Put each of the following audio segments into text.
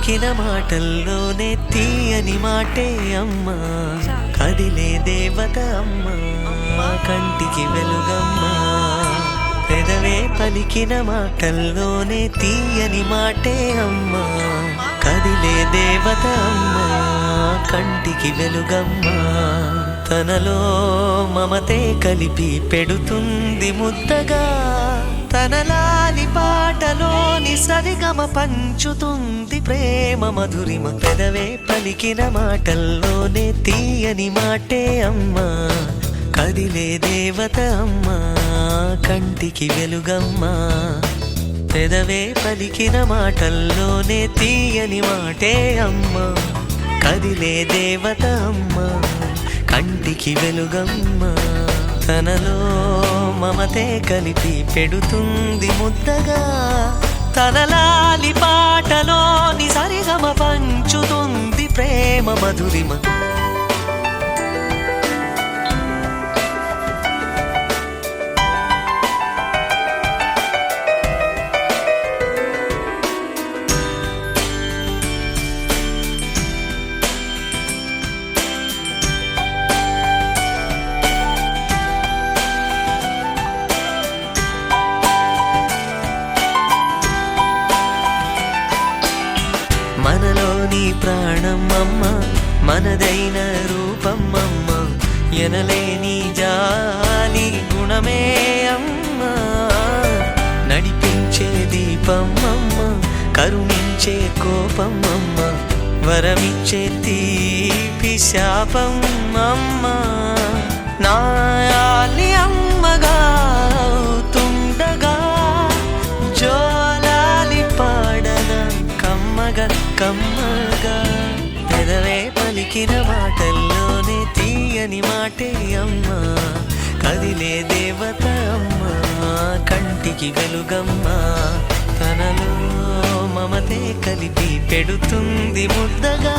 పలికిన మాటల్లోనే తీయని మాటే అమ్మా, కదిలే దేవత అమ్మా, కంటికి వెలుగమ్మా. పెదవే పలికిన మాటల్లోనే తీయని మాటే అమ్మా, కదిలే దేవత అమ్మా, కంటికి వెలుగమ్మా. తనలో మమతే కలిపి పెడుతుంది ముద్దగా, తనలాలి పాటలోని సరిగమ పంచుతుంది ప్రేమ మధురిమ. పెదవే పలికిన మాటల్లోనే తీయని మాటే అమ్మా, కదిలే దేవత అమ్మా, కంటికి వెలుగమ్మా. పెదవే పలికిన మాటల్లోనే తీయని మాటే అమ్మా, కదిలే దేవత అమ్మా, కంటికి వెలుగమ్మా. తనలో మమతే కలిపి పెడుతుంది ముద్దగా, తనలాలి పాటలోని సరిగమ పంచుతుంది ప్రేమ మధురిమ. మనలోని ప్రాణం అమ్మ, మనదైన రూపం అమ్మ, ఎనలేని జాలి గుణమే అమ్మ. నడిపించే దీపం అమ్మ, కరుణించే కోపం అమ్మ, వరమిచ్చే తీపి శాపం అమ్మ. నాయాలి అమ్మగా అవుతుండగా, జోలాలి పాడన కమ్మగా కమ్మగా. పెదవే పలికిన మాటల్లోనే తీయని మాటే అమ్మా, కదిలే దేవత అమ్మా, కంటికి వెలుగమ్మా. తనలో మమతే కలిపి పెడుతుంది ముద్దగా,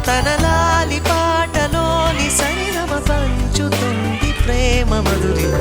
తనలాలి పాటలోని సరిగమ పంచుతుంది ప్రేమ మధురిమ.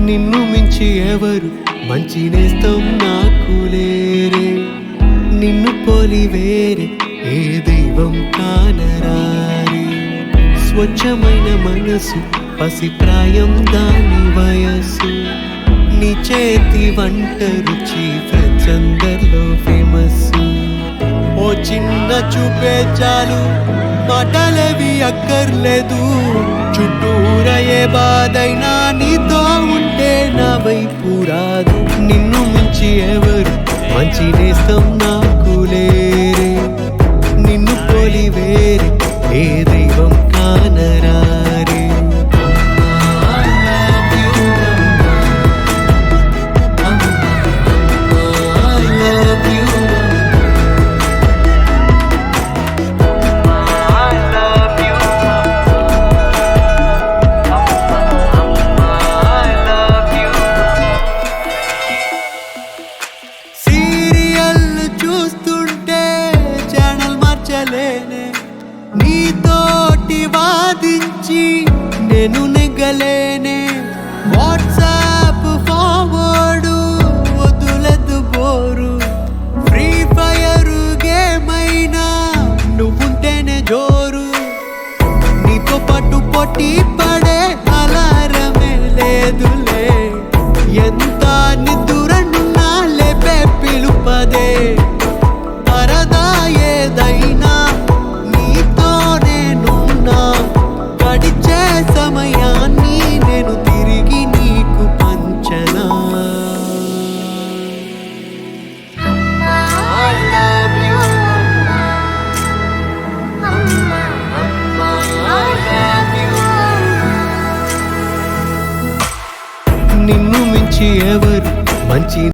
నిన్ను మించి ఎవరు మంచి నేస్తం నాకు లేరే, నిన్ను పోలి వేరే ఏ దైవం కానరారే. స్వచ్ఛమైన మనసు పసి ప్రాయం దాని వయస్సు, నీ చేతి వంట రుచి ప్రచందర్లో ఫేమస్. ఓ చిన్న చూపే చాలు, మాటలవి అక్కర్లేదు. చుట్టూరా ఏ బాధైనా నీతో ఉంటే నా వైపు రాదు. నిన్ను మించి ఎవరు మంచి నేస్తం నాకు లేరే, నిన్ను పోలి వేరే ఏ నీతో పాటు పోటీ పడే అలారమే లేదులే ఎంత నిద్దురనున్నా లేపే పిలుపదే పరదా ఏదైనా నీతోనే నున్నా గడిచే సమయాన్ని నేను తిరిగి నీకు పంచనా నిన్ను మించి ఎవరు మంచి